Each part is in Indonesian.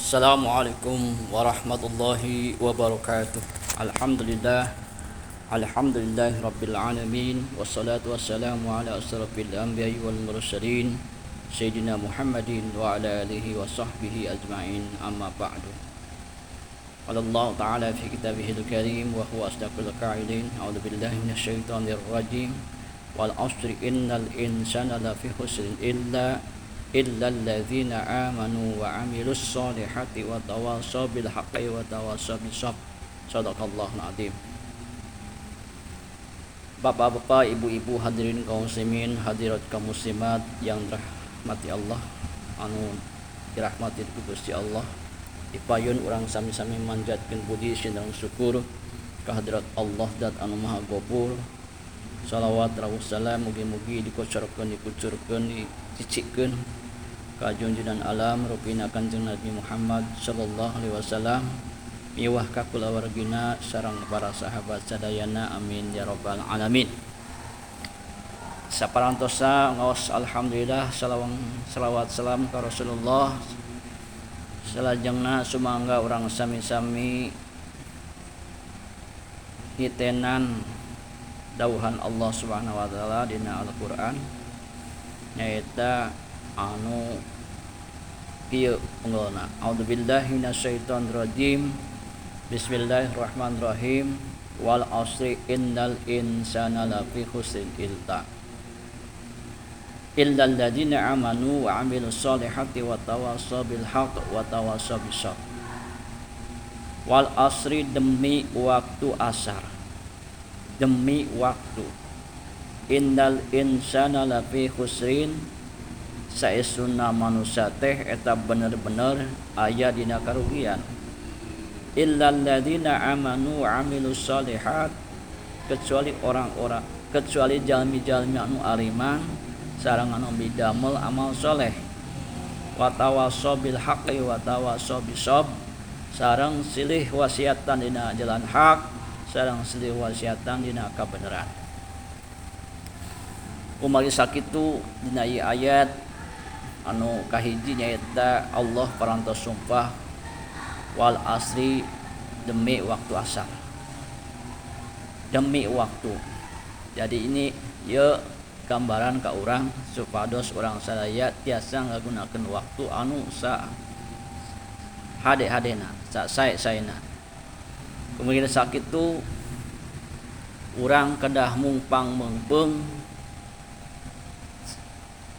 Assalamualaikum warahmatullahi wabarakatuh. Alhamdulillah. Alhamdulillahi rabbil alamin. Wassalatu wassalamu ala asrafil anbiya'i wal mursalin Sayyidina Muhammadin wa ala alihi wa sahbihi ajma'in, amma ba'du. Qala Allah ta'ala fi kitabihil karim wa huwa asdaqul qa'ilin. A'udzu billahi minasyaitonir rajim. Wal 'ashri innal insana lafi khusrin illa alladzina amanu wa 'amilus solihati wa tawassaw bil haqqi wa tawassaw bis sabr. Shadaqallahul azim. Bapak-bapak, ibu-ibu, hadirin kaum muslimin, hadirat kaum muslimat yang dirahmati Allah, anu dirahmati Gusti Allah. Dipayun urang sami-sami manjatkeun puji sareng syukur ka hadirat Allah dat anu maha gopur. Salawat rawuh salam mugi-mugi dikocorkeun, dikucurkeun, dicicikeun ka junjungan alam rupina Kanjeng Nabi Muhammad sallallahu alaihi wasallam, miwah ka kulawargina sareng para sahabat sadayana, amin ya rabbal alamin. Saparantosa ngaos alhamdulillah, salawat salam ka Rasulullah. Salajengna sumangga urang sami-sami hitenan dawuhan Allah Subhanahu wa taala dina Al-Qur'an, nyaeta anu kieu unggulna. A'udzubillahi minasyaitonir rajim. Bismillahirrahmanirrahim. Wal 'ashri innal insana lafi khusrin illa alladzina amanu wa 'amilus solihati wa tawassaw bil haqq wa tawassaw bis sabr. Wal 'ashri, demi waktu asar, demi waktu. Innal insana lafi khusrin, saestuna manusia teh eta bener-bener aya dina karugian. Illal ladzina amanu wa 'amilus solihat, kecuali jalmi-jalmi anu ariman sareng anu bidamel amal soleh. Wa tawassaw bil haqqi wa tawassaw bis sabr, sareng silih wasiatan dina jalan hak, sareng silih wasiatan dina kabeneran. Umari sakitu dina ieu ayat anu kahiji nyaeta Allah parantos sumpah wal asri, demi waktu asar, demi waktu. Jadi ini ye gambaran ka urang supados urang sadaya tiasa ngagunakeun waktu anu sa hade-hadena, sa sae-saena. Kemudian sakitu urang kedah mungpang meungpeung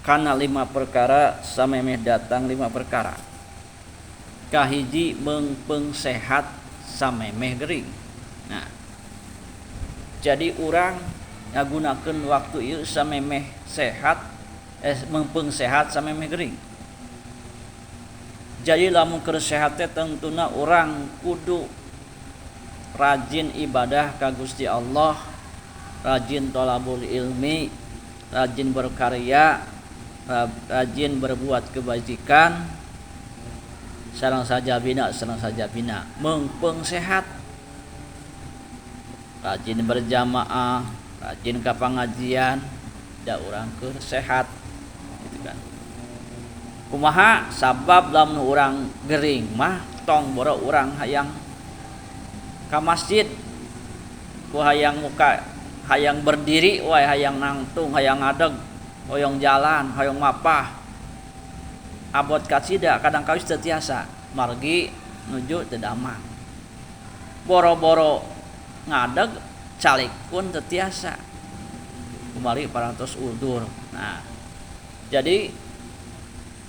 kana 5 perkara samemeh datang 5 perkara. Kahiji meungpeung sehat samemeh gering. Nah, jadi urang ngagunakeun waktu ieu samemeh sehat, meungpeung sehat samemeh gering. Jadi lamun keur sehat teh tentuna urang kudu rajin ibadah ka Gusti Allah, rajin thalabul ilmi, rajin berkarya, rajin berbuat kebajikan, sareng saja bina, meungpeung sehat, rajin berjamaah, rajin ka pangajian, da urang keur sehat gitu kan. Kumaha sabab lamun urang gering mah tong boro urang hayang ka masjid, ku hayang muka, hayang berdiri wae, hayang nangtung, hayang ngadeg, hoyong jalan, hoyong mapah. Abot ka cida kadang kawis teu tiasa, margi nuju teu damang. Boro-boro ngadeg calik pun teu tiasa. Kumari parantos udur. Nah, jadi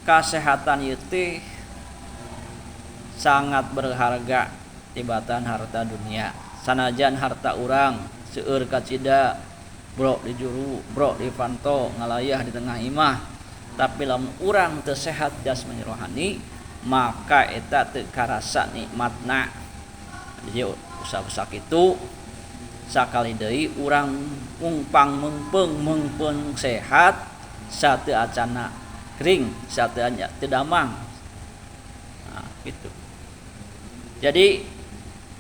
kasehatan ieu teh sangat berharga tibatan harta dunia. Sanajan harta urang seueur ka cida, bro di juru, bro di panto, ngalayah di tengah imah, tapi lamun urang teu sehat jasmani rohani, maka eta teu karasa nikmatna. Jadi usaha kitu sakali deui urang mungpang meungpeung sehat, sateu acana gering, sateu anya teu damang. Nah, gitu. Jadi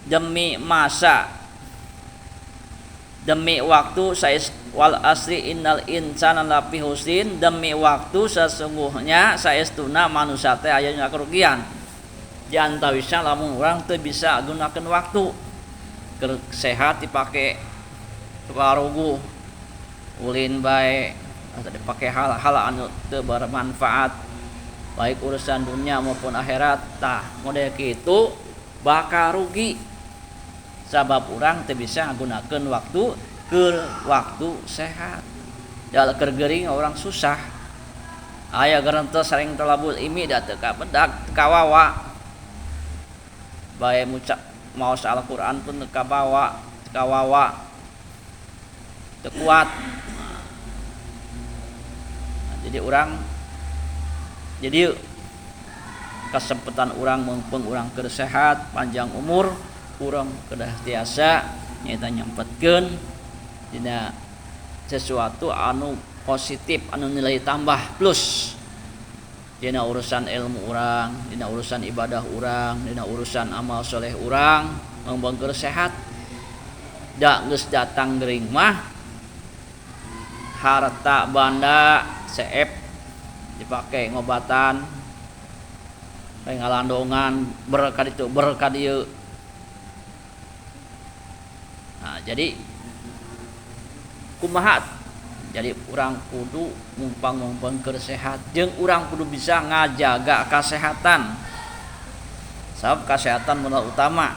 demi masa, demi waktu, wal asri innal insana lafi khusrin, demi waktu sesungguhnya saestuna manusia teh aya dina kerugian. Diantawisna lamun urang teu bisa gunakeun waktu keur sehat dipake warugu ulin bae atau dipake hal-hal anu teu bermanfaat baik urusan dunia maupun akhirat. Tah model kitu bakal rugi sabab urang teu bisa ngagunakeun waktu keur waktu sehat. Da keur geuring orang susah. Aya garanteu sareng talabul ilmi da teu kabedak teu kawawa. Bae muca maos Al-Qur'an pun teu kabawa, teu kawawa. Teu kuat. Jadi kesempatan urang mumpung urang keur sehat, panjang umur, urang kedah tiasa nyaeta nyempetkeun dina sesuatu anu positif, anu nilai tambah plus dina urusan ilmu urang, dina urusan ibadah urang, dina urusan amal soleh urang, mumpung keur sehat. Da geus datang geuring mah harta banda seep dipake ngobatan kayak ngalandongan berkah itu berkah dieu. Nah, jadi kumaha? Jadi urang kudu mumpang keur sehat jeung urang kudu bisa ngajaga kasehatan. Sabab kasehatan modal utama.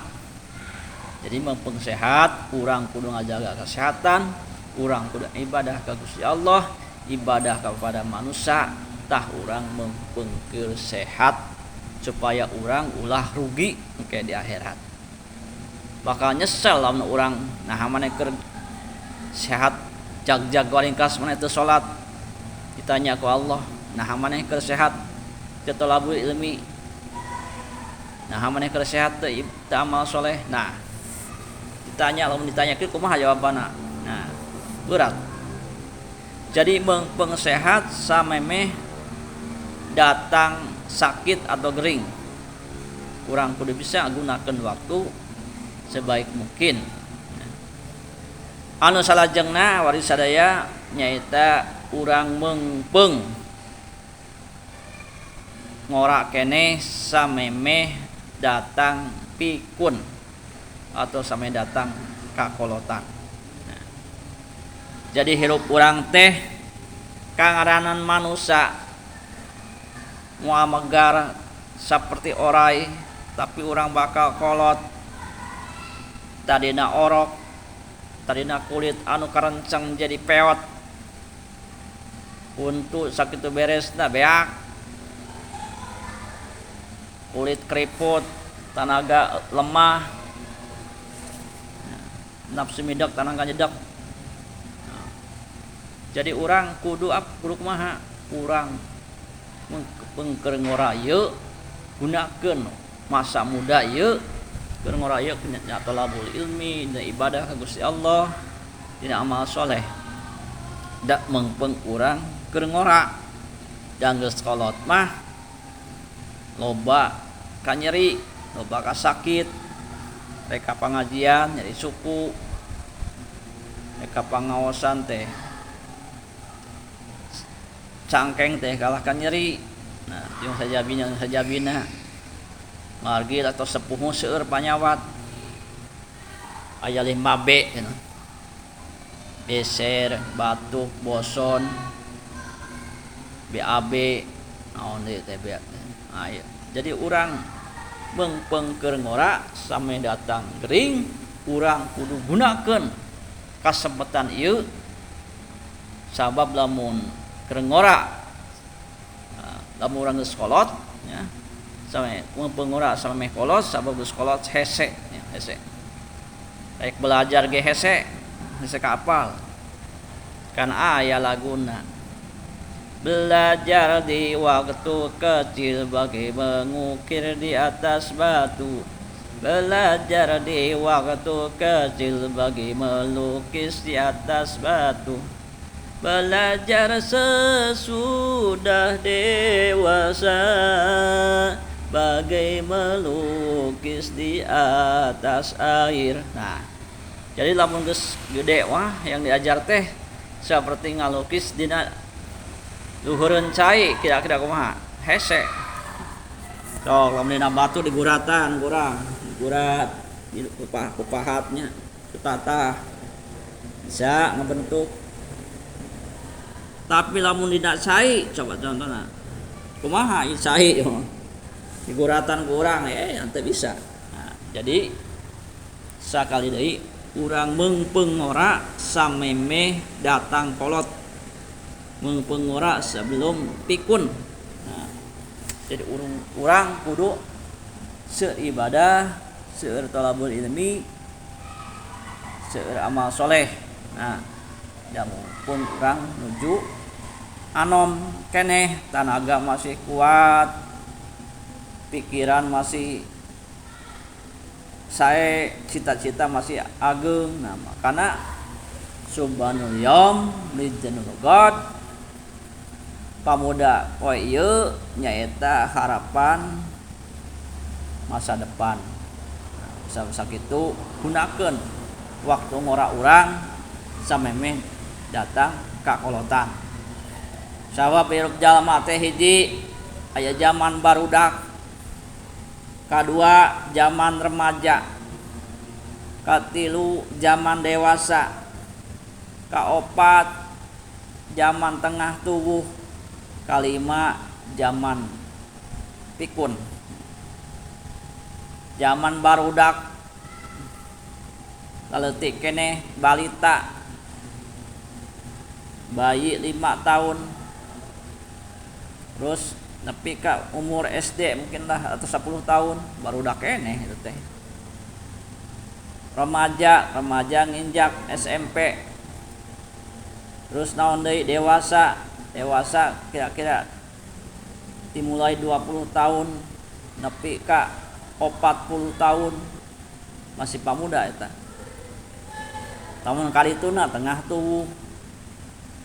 Jadi mumpung sehat, urang kudu ngajaga kesehatan, urang kudu ibadah ka Gusti Allah, ibadah kepada manusia, tah urang mumpung keur sehat supaya urang ulah rugi engke di akhirat. Bakal nyesel lamun urang nah maneh keur sehat jag-jag waringkas maneh teu salat. Ditanya ku Allah, nah maneh keur sehat teu talabul ilmi. Nah maneh keur sehat teu amal soleh. Nah, ditanya lamun ditanyakeun kumaha jawabanna? Nah, berat. Jadi mumpung sehat samemeh datang sakit atau gering, urang kudu bisa gunakeun waktu sebaik mungkin. Anu salajengna wari sadaya nyaeta urang meungpeung ngora keneh samemeh datang pikun atau samemeh datang kakolotan. Jadi hirup urang teh kangaranan manusia moal megar saperti orai tapi urang bakal kolot tadina orok, tadina kulit anu karenceng jadi peot, untuk sakitu beresna beak, kulit keriput, tanaga lemah, nafsu mideg tanaga nyedak. Jadi urang kudu kumaha? Urang keur ngora ieu gunakeun masa muda ieu keur ngora ieu nya talabul ilmi, dina ibadah ka Gusti Allah, dina amal soleh. Da meungpeung urang keur ngora. Da geus kolot mah loba ka nyeri, loba ka sakit, rek ka pangajian nyeri suku, rek ka pangaosan teh cangkeng teh kalahkan nyeri. Nah, jeung sajabina margil atau sepuh seueur panyawat aya limabe cenah. Beser, batuk, boson, BAB, naon deui teh BAB. Aya. Jadi urang meungpeung keur ngora same datang gering, urang kudu gunakeun kasempatan ieu sabab lamun keur ngora lamun urang geus kolot nya same mumpung ngora samemeh kolot sabab geus kolot hese nya hese rek belajar ge hese ka apal kan aya laguna belajar di waktu kecil bagi mengukir di atas batu, belajar di waktu kecil bagi melukis di atas batu, belajar sesudah dewasa bagai melukis di atas air. Nah, jadi lamun geus gede wah yang diajar teh seperti ngalukis dina luhureun cai, kira-kira kumaha? Hese. Sok lamun dina batu diguratan kurang, digurat di kupahatnya ditata bisa ngebentuk. Tapi lamun dina cai coba contohna kumaha ieu cai diguratan kurang ante bisa. Nah, jadi sakali deui urang meungpeung ngora samemeh datang kolot, meungpeung ngora sebelum pikun. Nah, jadi urang kudu seueur ibadah, seueur thalabul ilmi, seueur amal soleh. Nah, pun urang nuju anom keneh, tanaga masih kuat, pikiran masih sae, cita-cita masih ageng. Nah, makana subhanul yaum lijanul god, pamuda poe ieu nyaeta harapan masa depan. Nah, sakitu gunakeun waktu ngora urang samemeh datang ka kolotan. Sabab iruk jalma teh hiji aya zaman barudak, kadua zaman remaja, katilu zaman dewasa, kaopat zaman tengah tubuh, kalima zaman pikun. Zaman barudak leutik keneh balita, bayi 5 tahun, terus nepi ka umur SD mungkin lah atau 10 tahun barudak keneh itu teh. Remaja nginjak SMP, terus naon deui dewasa kira-kira dimulai 20 tahun nepi ka 40 tahun masih pamuda eta. Tamun kalituna tengah tubuh,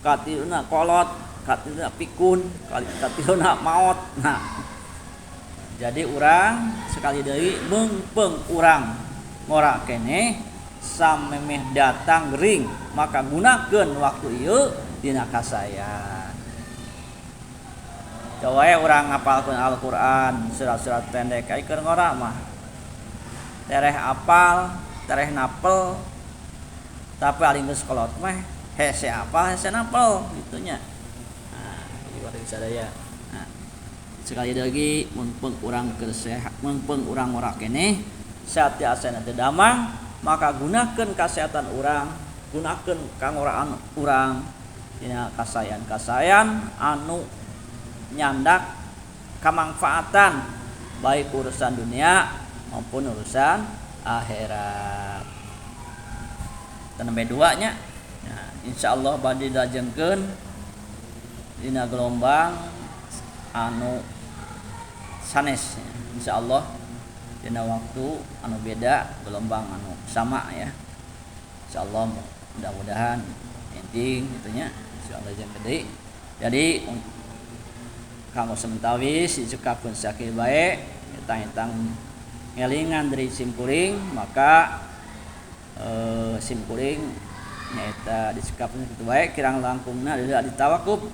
katiluna kolot, katiluna pikun, katiluna maot. Nah, jadi urang sekali deui meungpeung urang ngora keneh samemeh datang gering, maka gunakeun waktu ieu dina kasayan. Coba wae urang ngapalkeun Al-Qur'an, surat-surat pendek ai keur ngora mah. Tereh apal, tereh napel, tapi aling geus kolot mah hese apal, hese napel gitunya. Nah, ibarat sadaya. Nah, sekali lagi meungpeung urang keur sehat, meungpeung urang ngora keneh satiasana teu damang, maka gunakeun kasehatan urang, gunakeun kangoraan urang dina kasayan-kasayan anu nyandak kamangfaatan baik urusan dunia maupun urusan akhirat. Tenembe dua nya. Nah, insyaallah bade dajengkeun dina gelombang anu sanes. Insyaallah dina waktu anu beda, gelombang anu sama ya. Insyaallah mudah-mudahan ending gitunya. Insyaallah jeung gede. Jadi kanggo sementawis dicukapkeun sakieu bae hitang-hitang ngelingan dari simkuring, maka simkuring nyaeta dicukapkeun kitu bae kirang langkungna da ditawakuf.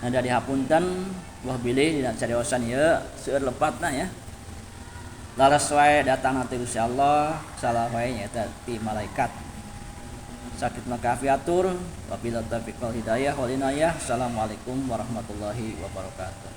Nada dihapunten buah bilih dina cariosan ieu seueur lepatna ya. Laras wae datang nanti Gusti Allah, salah wae nyaeta ti malaikat. Sakit maka afiatur, wabillahi taufiq wal hidayah wal inayah. Assalamualaikum warahmatullahi wabarakatuh.